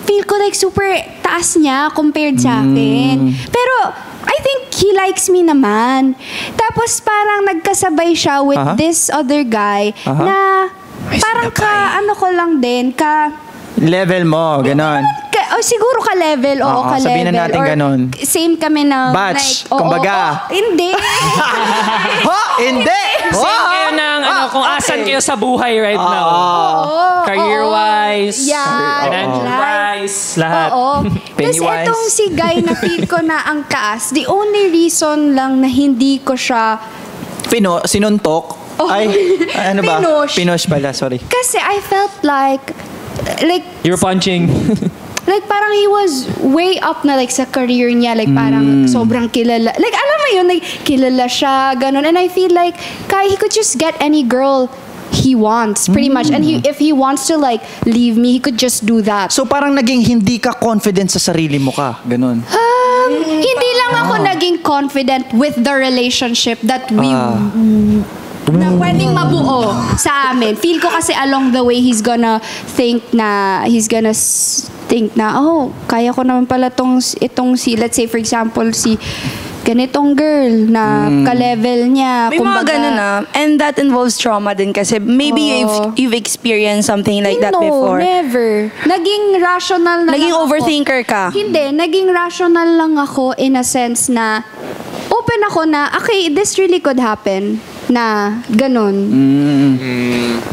feel ko like super taas niya compared sa akin. Pero, I think he likes me naman. Tapos parang nagkasabay siya with this other guy na parang ko lang din, Level mo, ganon. siguro ka-level, oo, ka-level. sabihin na natin or ganon. Same kami na, Batch, oo, kumbaga. hindi. Hindi! Same kayo ng kung asan kayo sa buhay right now. Career-wise, Yan. financial-wise, lahat. Oo. Kasi Pennywise. itong si guy na feel ko na ang taas, the only reason lang na hindi ko siya Sinuntok? Oh. Ay, ano ba? Pinush. Pinush pala, sorry. kasi I felt like You're punching. like parang he was way up na like sa career niya, like parang sobrang kilala, like alam mo yun, like kilala siya ganun, and I feel like he could just get any girl he wants pretty much, and if he wants to like leave me, he could just do that. So parang naging hindi ka confident sa sarili mo ka, ganon. Hindi lang ako naging confident with the relationship that we na pwedeng mabuo sa amin. Feel ko kasi along the way he's gonna think na oh, kaya ko naman pala itong si, let's say for example, si ganitong girl na ka-level niya. May mga ganun na. And that involves trauma din kasi maybe you've experienced something like that before. No, never. Naging rational na Naging lang ako. overthinker ka. Hindi, naging rational lang ako in a sense na open ako na, okay, this really could happen. Na ganun.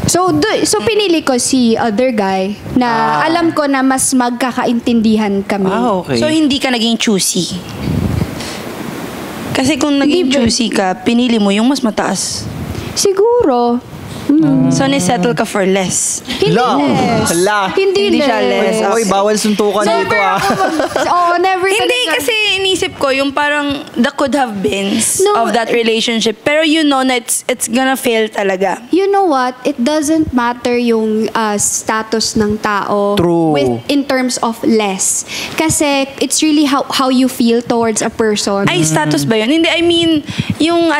So pinili ko si other guy na alam ko na mas magkakaintindihan kami. Okay. So hindi ka naging choosy. Kasi kung naging Hindi ba- choosy ka, pinili mo yung mas mataas. Siguro. So nisettle ka for less. Hindi Hala. less. Hala. Hindi siya less. Oy, bawal suntukan dito ah. Never Hindi talaga. kasi inisip ko yung parang the could have been No, of that relationship. Pero you know na it's gonna fail talaga. You know what? It doesn't matter yung status ng tao. True. In terms of less. Kasi it's really how you feel towards a person. Ay, status ba yun? Hindi, I mean, yung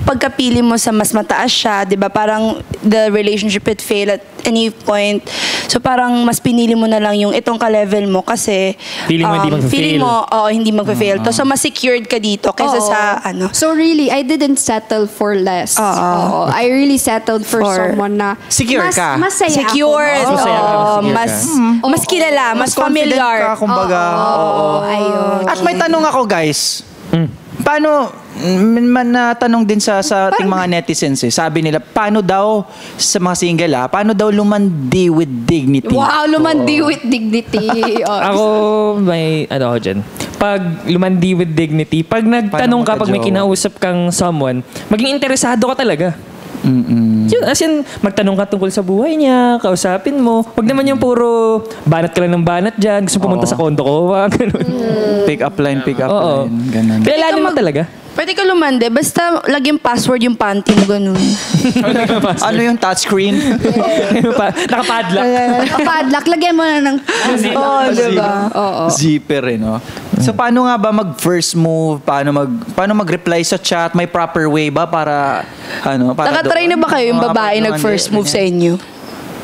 pagkapili mo sa mas mataas siya, di ba? Parang the relationship would fail at any point. So parang mas pinili mo na lang yung itong ka-level mo kasi Feeling mo hindi magfa-fail. feeling mo, hindi magfa-fail. So mas secured ka dito kaysa Oo. sa ano. So really, I didn't settle for less. Oo. I really settled for someone na Secure mas, ka. Masaya Secure. ako. Masaya ka, Oo, secure mas kilala, mas confident familiar. ka, kumbaga. Oo. Ayun. At may tanong ako, guys. Paano, natanong din sa ating mga netizens sabi nila, paano daw sa mga single paano daw lumandi with dignity? Wow, lumandi with dignity. Ako, may, ano ako dyan. Pag lumandi with dignity, pag nagtanong ka, pag may magka-jowa? kinausap kang someone, maging interesado ka talaga. Yun, as in, magtanong ka tungkol sa buhay niya, kausapin mo. Wag naman yung puro banat ka lang ng banat dyan, gusto pumunta sa kondo ko, ganun. Pick up line, Oo. Ganun. Kilalanin mo talaga. Pwede ka lumande, basta laging password yung panty mo, ganun. Ano yung touchscreen? Nakapadlock. Padlock, lagyan mo na ng... Oo, diba? Oo. Zipper no? So paano nga ba mag-first move? Paano mag-reply sa chat? May proper way ba para para Nakatry na ba kayo yung babae nag-first move sa inyo?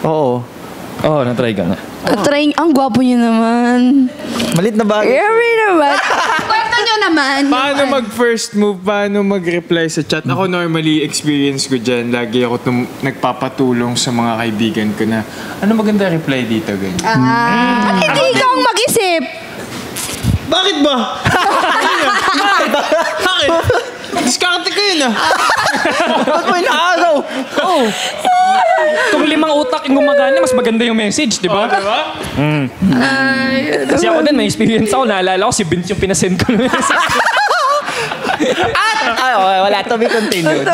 Oo. Oo, natry ka na. Try, ang gwapo niyo naman. Malit na bagay. Every naman. Kwento nyo naman. Paano mag-first move? Paano mag-reply sa chat? Ako normally, experience ko dyan. Lagi ako nagpapatulong sa mga kaibigan ko na, ano maganda reply dito? Ganyan. Hindi ikaw ang mag-isip. Bakit ba? Bakit? Diskarte ko yun Ba't mo inaagaw? Kung 5 utak yung gumagana, mas maganda yung message, di ba? Diba? Kasi ako din, may experience ako. Naalala ko, si Vince yung pinasend ko. Wala to be continued.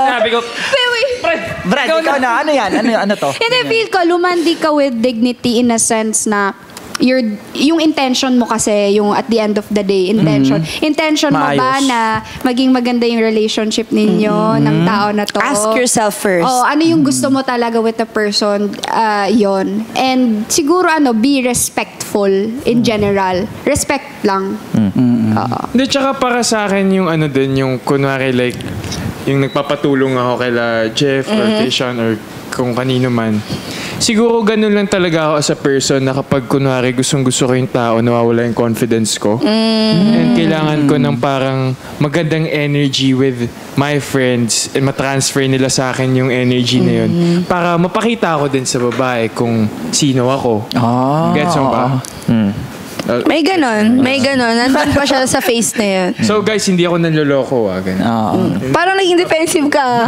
Sabi ko, Brad, ikaw na. Ano yan? Ano to? Hindi, feel ko, lumandi ka with dignity in a sense na yung intention mo kasi, yung at the end of the day, intention mo ba Maayos. na maging maganda yung relationship ninyo ng tao na to? Ask yourself first. Oh, ano yung gusto mo talaga with the person, yon. And siguro be respectful in general. Respect lang. Hindi, tsaka para sa akin yung din, yung kunwari like, yung nagpapatulong ako kay Jeff or kay Sean or kung kanino man. Siguro ganun lang talaga ako as a person na kapag kunwari gustong-gusto ko yung tao, nawawala yung confidence ko. And kailangan ko ng parang magandang energy with my friends and matransfer nila sa akin yung energy na yun. Para mapakita ko din sa babae kung sino ako. Gets mo ba? May ganon. Nandun pa siya sa face na yun. So guys, hindi ako nanloloko ganun. Parang naging defensive ka.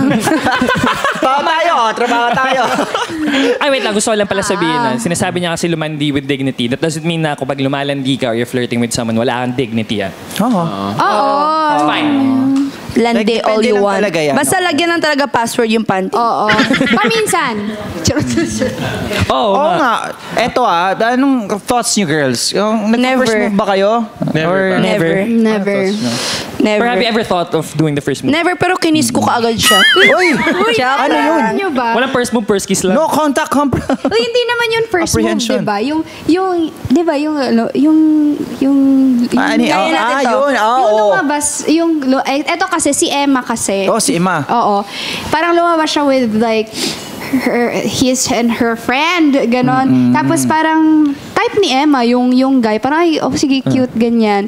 Trabaho tayo. ay wait lang, gusto ko lang pala sabihin na sinasabi niya kasi lumandi with dignity. That doesn't mean na kapag lumalandi ka or you're flirting with someone, wala kang dignity yan. Oo. It's fine. Lande Like, all depende you lang want. talaga yan, Basta lagyan lang talaga password yung panty. Oo. Paminsan. Oo Oo nga. nga. Eto anong thoughts niyo girls? Yung nag-first Never. move ba kayo? Never Or pa. Never. Never. Never. Or have you ever thought of doing the first move? Never, pero kinis ko kaagad siya. Uy! Ano yun? Ano ba? Walang first move, first kiss lang. No contact. Uy, hindi naman yun first move, Apprehension. diba? Diba, yung natin to. Yun. yung lumabas, eto kasi si Emma kasi. Oh, si Emma. Oo. Parang lumabas siya with like his and her friend, ganon. Tapos parang type ni Emma, yung guy, parang ay, sige, cute, ganyan.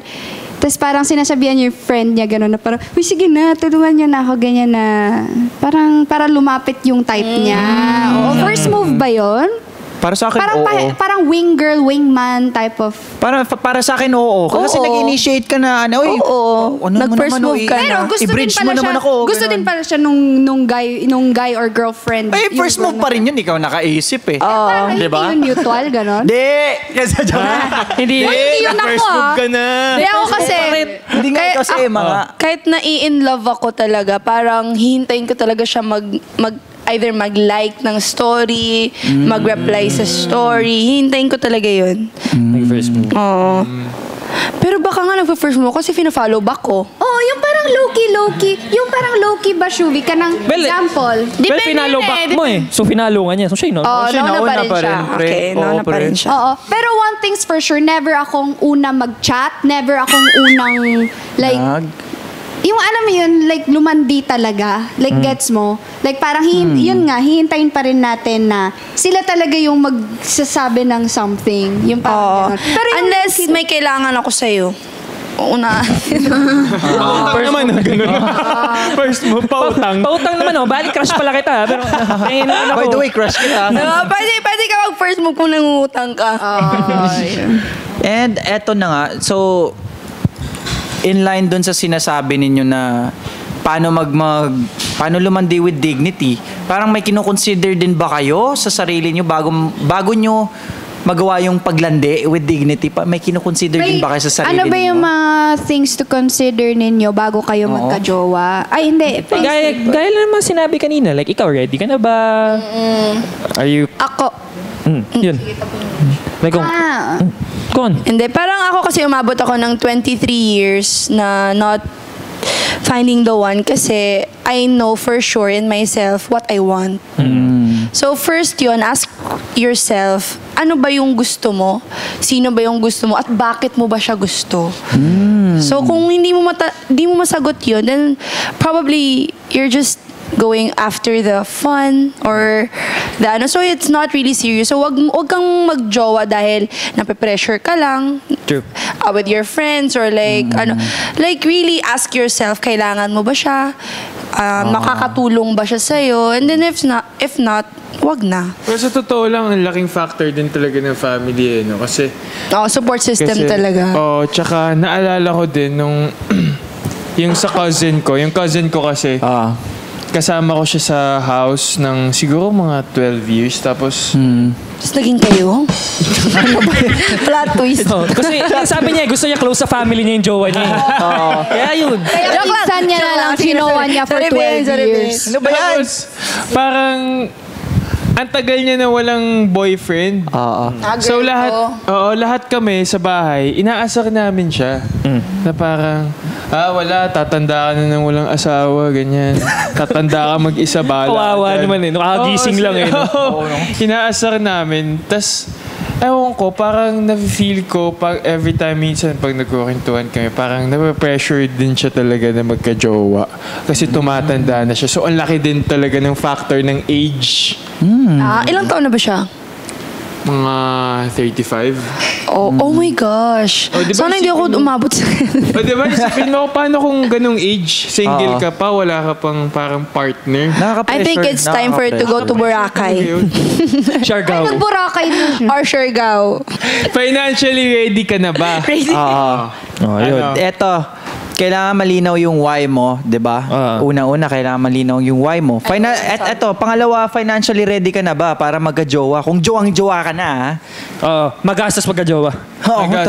Tapos parang sinasabihan niya yung friend niya, gano'n na parang, uy, sige na, tulungan niyo na ako, ganyan na. Parang para lumapit yung type niya. Oo, first move ba yun? Para sa akin, Parang, oo. parang wing girl, wingman type of... Para sa akin, oo. Kasi Oo. nag-initiate ka na, uy, Oo. Nag-first move ka Pero na. gusto din I-bridge mo pala siya, naman ako. gusto ganun. din pala siya nung guy or girlfriend. Eh, Yung first move pa rin yun. Ikaw nakaisip eh. Parang hindi Diba? yun mutual, ganon. Di! Kasi Hindi. Hindi yun ako, First move ka na. Hindi ako kasi, Hindi nga ikaw si Emma nga. kahit na i-in love ako talaga, parang hihintayin ko talaga siya either mag-like ng story, mag-reply sa story. Hihintayin ko talaga yun. Yung first move. Oo. Pero baka nga nag-first mo kasi fina-follow back ko. Oh, yung parang low-key. Yung parang low-key ba, Shubi? Ka ng Well, example. Well, finalo back mo eh. So, finalo nga niya. So, siya yun. Oo, siya, nauna pa nauna rin pa siya. rin, pre. Okay, Oo, nauna pa pre. rin siya. Oo. Pero one thing's for sure, never akong una mag-chat. Never akong unang, like, Yung alam mo yun, like lumandi talaga. Like gets mo? Like parang yun nga, hihintayin pa rin natin na sila talaga yung magsasabi ng something. Yung parang ganun. Pero yung Unless may kailangan ako sa'yo. Una. Pautang naman, ganun. First mo, pautang. Pautang naman, balik crush pala kita. Pero, By the way, crush kita. Pwede ka mag-first move kung nangungutang ka. And eto na nga, so in line dun sa sinasabi ninyo na paano paano lumandi with dignity, parang may kino-consider din ba kayo sa sarili nyo bago nyo magawa yung paglandi with dignity? May kino-consider din ba kayo sa sarili ano ba ninyo? yung mga things to consider ninyo bago kayo magka-jowa? Ay, hindi. gaya lang naman sinabi kanina, like ikaw, ready ka na ba? Are you... Ako. Yun. Like, Kon. Hindi, parang ako kasi umabot ako ng 23 years na not finding the one kasi I know for sure in myself what I want. So first yun, ask yourself, ano ba yung gusto mo? Sino ba yung gusto mo? At bakit mo ba siya gusto? So kung hindi mo masagot yun, then probably you're just going after the fun or the ano. So it's not really serious. So wag kang magjowa dahil nape-pressure ka lang. True. With your friends or like ano, like really ask yourself, kailangan mo ba siya? Makakatulong ba siya sa'yo? And then if not, wag na. Pero sa totoo lang, ang laking factor din talaga ng family, no? Kasi... support system talaga. Tsaka naalala ko din nung... yung sa cousin ko. Yung cousin ko kasi... kasama ko siya sa house ng siguro mga 12 years. Tapos... Tapos naging kayo? Ano ba yun? Plot twist. Kasi sabi niya, gusto niya close sa family niya yung jowa niya. Kaya yun. Kaya pinsan niya na lang ginawa niya for 12 years. Ano ba yan? Parang... ang tagal niya na walang boyfriend. So lahat kami sa bahay, inaasar namin siya. Na parang, wala, tatanda ka na nang walang asawa, ganyan. Tatanda ka mag-isa, bala. Kawawa naman nakagising lang Inaasar namin. Tas, ewan ko, parang na-feel ko every time minsan pag nagkukwentuhan kami, parang nape-pressure din siya talaga na magka-jowa. Kasi tumatanda na siya. So, ang laki din talaga ng factor ng age. Ilang taon na ba siya? Mga 35. Oh my gosh. Diba Sana hindi ako umabot sa... Diba, isipin mo, paano kung ganung age, single ka pa, wala ka pang parang partner? I think it's time for it to go to Boracay. Siargao. Nag-Boracay na siya. Or Siargao. Financially ready ka na ba? Yun. Eto, kailangan malinaw yung why mo, 'di ba? Una-una kailangan malinaw yung why mo. Eto, pangalawa, financially ready ka na ba para magka-jowa? Kung jowang-jowa ka na, magastos magka-jowa.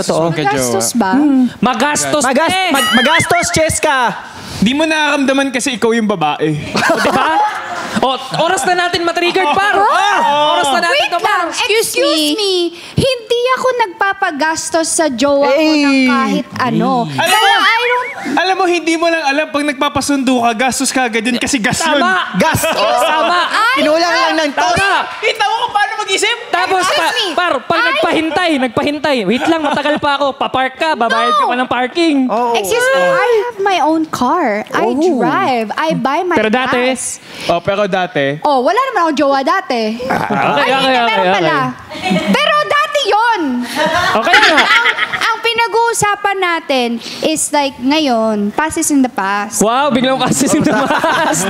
Totoo. Gastos ba? Magastos Magastos, Cheska! Di mo nakakamdaman kasi ikaw yung babae. Di ba? Oras na natin matriggered, par. Oras na natin Wait lang, excuse me. Hindi ako nagpapagastos sa jowa ko ng kahit ano. Alam mo, hindi mo lang alam pag nagpapasundo ka, gastos ka agad yun kasi gas yun. Gas! Tama. Pinulang lang ng tos. Kita mo kung paano mag-isip? Tapos, pag nagpahintay. Wait lang, matagal pa ako. Papark ka, babayad ka pa ng parking. Excuse me, I have my own car. I drive. I buy my Pero dati, gas. Pero dati. Wala naman akong jowa dati. Meron pala. Pero dati yon. Okay na. Ang pinag-uusapan natin is like ngayon, past is in the past. Wow, biglang kasi sinabas.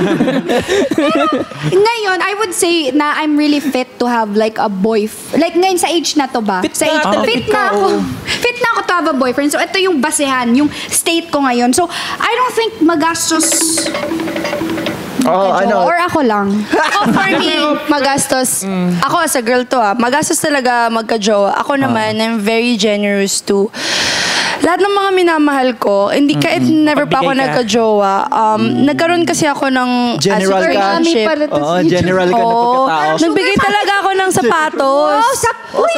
Ngayon, I would say na I'm really fit to have like a boyfriend. Like ngayon sa age na to ba? Fit Sa ka, age fit na ako. Fit na ako to have a boyfriend. So ito yung basehan, yung state ko ngayon. So I don't think magastos or ako lang. For me, magastos. Ako as a girl to magastos talaga magka-jowa. Ako naman, I'm very generous too. Lahat ng mga minamahal ko, hindi kahit never pa ako Magbigay ka. nagka-jowa, nagkaroon kasi ako ng General ka. relationship. General ka na pagkatao. Nagbigay talaga ako ng sapatos.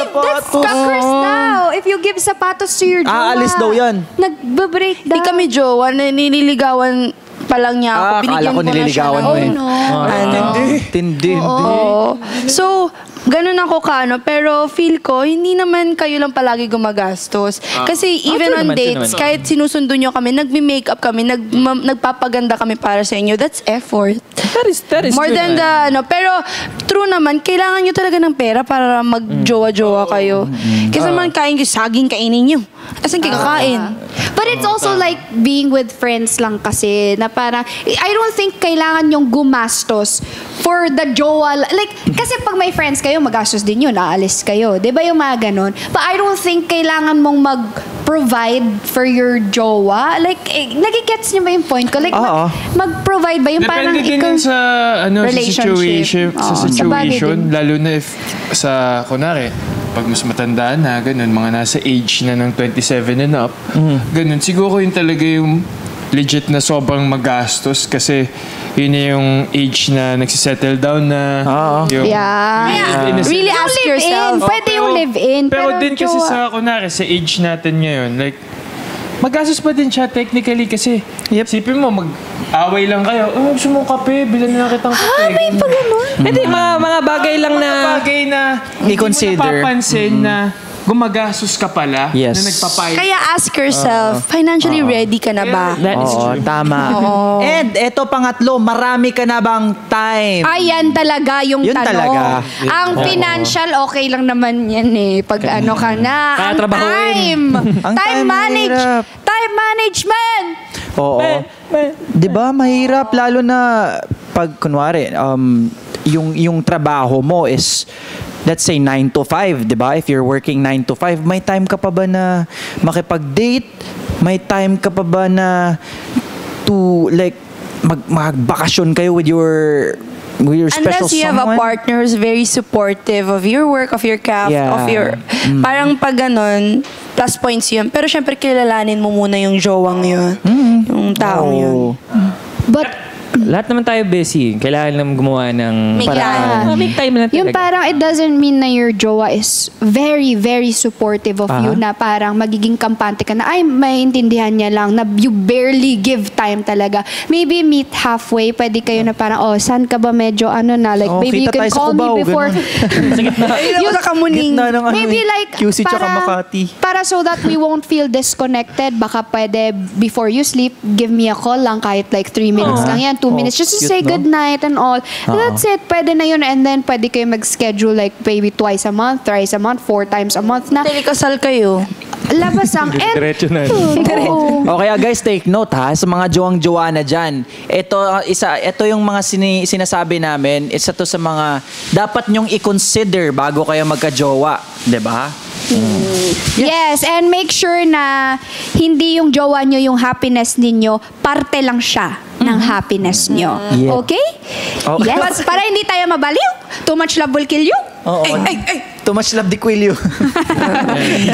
That's suckers now. If you give sapatos to your jowa. Aalis daw yan. Nagbe-break down. Hindi kami jowa, nililigawan pa lang niya ako. Akala ko Binigyan ko na siya nililigawan ng mo eh. no. ano. Tindi. Oo. So, ganun ako pero feel ko, hindi naman kayo lang palagi gumagastos. Kasi even true on naman, true dates, naman. kahit sinusundo nyo kami, nagme-makeup kami, nagpapaganda kami para sa inyo, that's effort. That is More true than naman. pero true naman, kailangan nyo talaga ng pera para mag-jowa-jowa kayo. Kasi naman kain nyo, saging kainin nyo. Asan kayo kakain? But it's also like being with friends lang kasi na parang, I don't think kailangan yung gumastos for the jowa. Like, kasi pag may friends kayo, magastos din yun, aalis kayo. Di ba yung mga ganon? But I don't think kailangan mong mag-provide for your jowa. Like, nagigets niyo ba yung point ko? Like, mag-provide ba yung parang Depende din ikaw... yun sa, relationship. sa Oo, situation. sabagay din. Lalo na if, kunwari, pag mas matanda na, ganun, mga nasa age na ng 27 and up, ganun, siguro yun talaga yung legit na sobrang magastos kasi yun na yung age na nagsisettle down na. Yung, Really ask yourself. Pwede yung live-in. Pero din kasi jowa- sa, kunwari, sa age natin ngayon, like, magastos pa din siya technically kasi sipin mo, mag-away lang kayo. Oh, gusto mong kape? Bilan na lang kitang kape. May pa ganun. Hindi, mga bagay lang na... bagay na I-consider. hindi mo napapansin na gumagastos ka pala Yes. na nagpapayag. Kaya ask yourself, financially ready ka na ba? That is true. Tama. And eto pangatlo, marami ka na bang time? Ayan talaga yung Yun tanong. talaga. Ang financial, okay lang naman yan eh. Pag ano ka na. Kaya Ang trabahuin. time. Ang time mahirap. Time management. Oo. 'Di ba mahirap lalo na pag kunwari yung trabaho mo is let's say 9 to 5, 'di ba? If you're working 9 to 5, may time ka pa ba na makipag-date? May time ka pa ba na to like magbakasyon kayo with your special Unless you have a someone? partner who's very supportive of your work, of your craft, Yeah. of your... Parang pag ganun, plus points yun. Pero syempre, kilalanin mo muna yung jowang yun. Yung taong yun. Oo. But Lahat naman tayo busy. Kailangan lang gumawa ng May paraan. Make time na yung talaga. parang it doesn't mean na your jowa is very, very supportive of you na parang magiging kampante ka na, ay, maintindihan niya lang na you barely give time talaga. Maybe meet halfway. Pwede kayo na parang, oh, saan ka ba medyo ano na? Like, maybe you kita can tayo sa call me Cubao, before. Ayun ako sa Kamuning. Gitna ng Maybe like, QC tsaka Makati. para so that we won't feel disconnected, baka pwede, before you sleep, give me a call lang kahit like 3 minutes lang yan, 2 minutes, just to cute, say no? good night and all. That's it. Pwede na yun. And then, pwede kayo mag-schedule like maybe twice a month, thrice a month, 4 times a month na Telikasal kayo. labas ang... Diretso na. Oo. O kaya guys, take note ha, sa mga jowang-jowa na dyan. Ito yung mga sinasabi namin, isa to sa mga dapat nyong i-consider bago kayo magka-jowa. 'Di ba? Yes, and make sure na hindi yung jowa nyo yung happiness ninyo, parte lang siya ng happiness nyo. Yeah. Okay? Okay. Yes, para hindi tayo mabaliw. Too much love will kill you. Oo. Too much love di Quilio.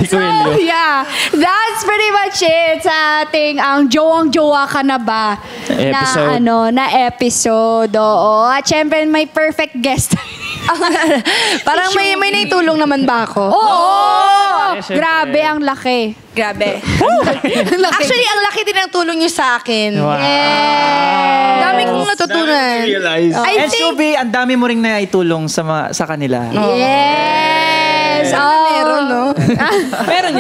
So, yeah. That's pretty much it sa ating ang jowang-jowa ka na ba Episode. na episode. Oo. At syempre, may perfect guest. Parang may naitulong naman ba ako? Oo! syempre. Grabe, ang laki. Grabe. Actually, ang laki din ng tulong niyo sa akin. Yes! Dami kong natutunan. I And think, Shubi, ang dami mo ring naitulong sa kanila. Yes! Oh. meron, no? Meron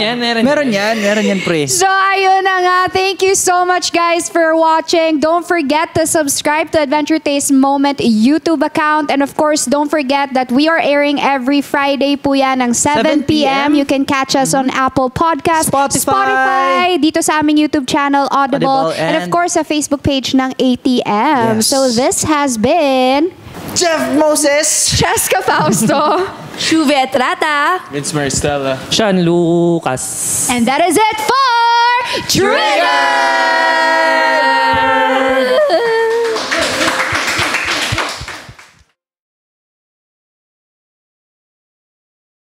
yan. Meron yan, pre. So, ayun na nga. Thank you so much, guys, for watching. Don't forget to subscribe to Adventure Taste Moment YouTube account. And of course, don't forget that we are airing every Friday po yan ng 7 p.m. You can catch us on Apple Podcast, Spotify, dito sa aming YouTube channel, Audible, Audible, and of and course, sa Facebook page ng ATM. Yes. So, this has been Jeff Moses! Cheska Fausto. Shuve Etrata. Vince Maristella. Sean Lucas. And that is it for Trigger!